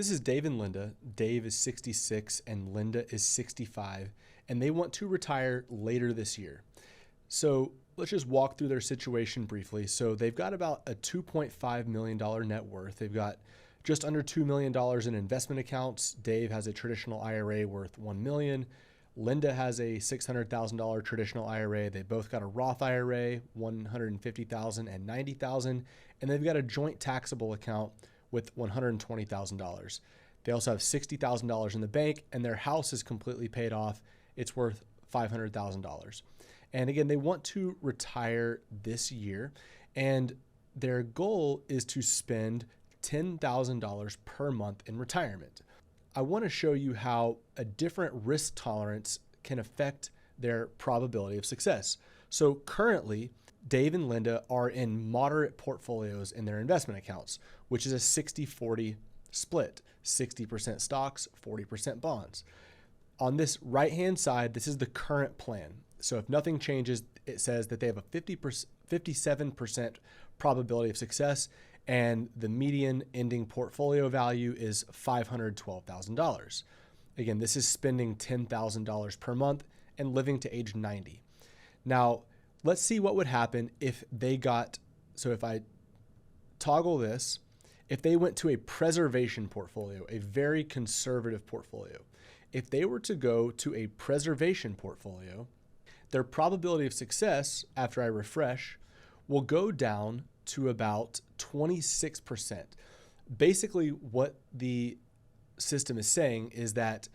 This is Dave and Linda. Dave is 66 and Linda is 65, and they want to retire later this year. So let's just walk through their situation briefly. So they've got about a $2.5 million net worth. They've got just under $2 million in investment accounts. Dave has a traditional IRA worth $1 million. Linda has a $600,000 traditional IRA. They both got a Roth IRA, $150,000 and $90,000, and they've got a joint taxable account with $120,000. They also have $60,000 in the bank, and their house is completely paid off. It's worth $500,000. And again, they want to retire this year, and their goal is to spend $10,000 per month in retirement. I want to show you how a different risk tolerance can affect their probability of success. So currently, Dave and Linda are in moderate portfolios in their investment accounts, which is a 60-40 split, 60% stocks, 40% bonds. On this right-hand side, this is the current plan. So if nothing changes, it says that they have a 57% probability of success, and the median ending portfolio value is $512,000. Again, this is spending $10,000 per month and living to age 90. Now, let's see what would happen if they got, so if I toggle this, if they went to a preservation portfolio, a very conservative portfolio, if they were to go to a preservation portfolio, their probability of success after I refresh will go down to about 26%. Basically, what the system is saying is that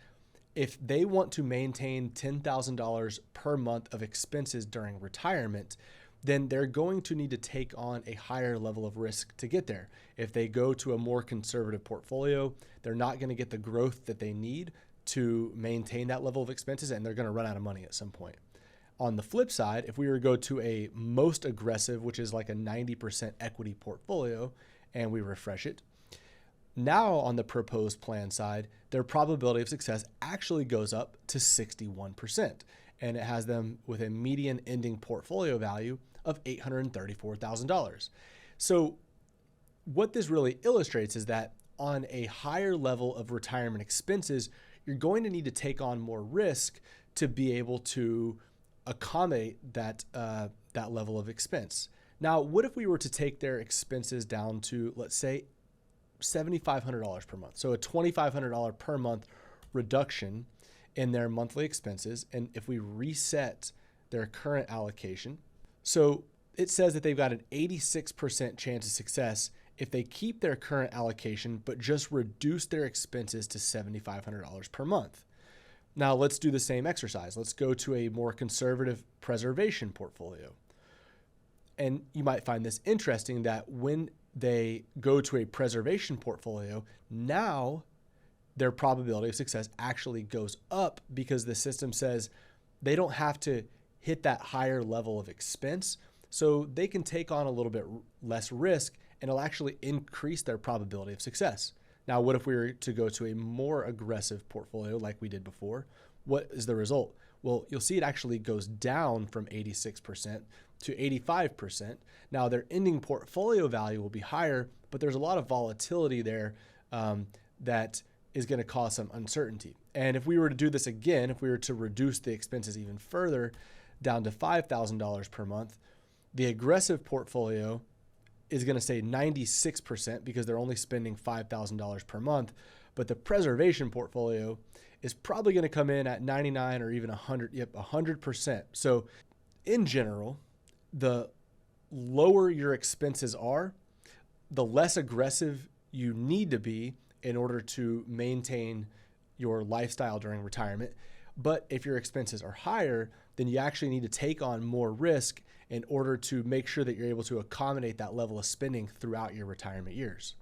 if they want to maintain $10,000 per month of expenses during retirement, then they're going to need to take on a higher level of risk to get there. If they go to a more conservative portfolio, they're not going to get the growth that they need to maintain that level of expenses, and they're going to run out of money at some point. On the flip side, if we were to go to a most aggressive, which is like a 90% equity portfolio, and we refresh it, now on the proposed plan side, their probability of success actually goes up to 61%, and it has them with a median ending portfolio value of $834,000. So what this really illustrates is that on a higher level of retirement expenses, you're going to need to take on more risk to be able to accommodate that level of expense. Now, what if we were to take their expenses down to, let's say, $7,500 per month? So a $2,500 per month reduction in their monthly expenses. And if we reset their current allocation, so it says that they've got an 86% chance of success if they keep their current allocation, but just reduce their expenses to $7,500 per month. Now let's do the same exercise. Let's go to a more conservative preservation portfolio. And you might find this interesting that when they go to a preservation portfolio, now their probability of success actually goes up because the system says they don't have to hit that higher level of expense. So they can take on a little bit less risk, and it'll actually increase their probability of success. Now, what if we were to go to a more aggressive portfolio like we did before? What is the result? Well, you'll see it actually goes down from 86% to 85%. Now, their ending portfolio value will be higher, but there's a lot of volatility there that is going to cause some uncertainty. And if we were to do this again, if we were to reduce the expenses even further down to $5,000 per month, the aggressive portfolio is going to say 96% because they're only spending $5,000 per month. But the preservation portfolio is probably going to come in at 99 or even 100%. So in general, the lower your expenses are, the less aggressive you need to be in order to maintain your lifestyle during retirement. But if your expenses are higher, then you actually need to take on more risk in order to make sure that you're able to accommodate that level of spending throughout your retirement years.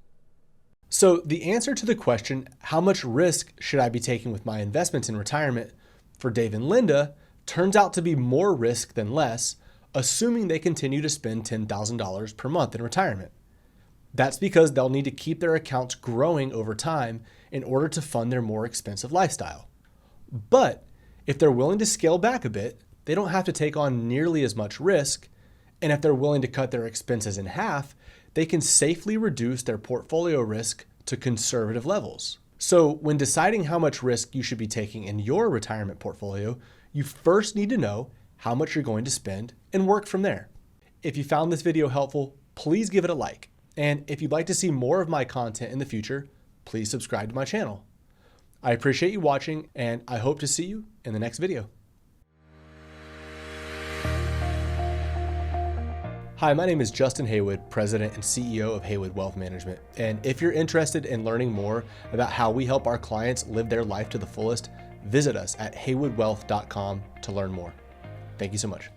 So the answer to the question, how much risk should I be taking with my investments in retirement, for Dave and Linda, turns out to be more risk than less, assuming they continue to spend $10,000 per month in retirement. That's because they'll need to keep their accounts growing over time in order to fund their more expensive lifestyle. But if they're willing to scale back a bit, they don't have to take on nearly as much risk. And if they're willing to cut their expenses in half, they can safely reduce their portfolio risk to conservative levels. So when deciding how much risk you should be taking in your retirement portfolio, you first need to know how much you're going to spend and work from there. If you found this video helpful, please give it a like. And if you'd like to see more of my content in the future, please subscribe to my channel. I appreciate you watching, and I hope to see you in the next video. Hi, my name is Justin Haywood, President and CEO of Haywood Wealth Management. And if you're interested in learning more about how we help our clients live their life to the fullest, visit us at haywoodwealth.com to learn more. Thank you so much.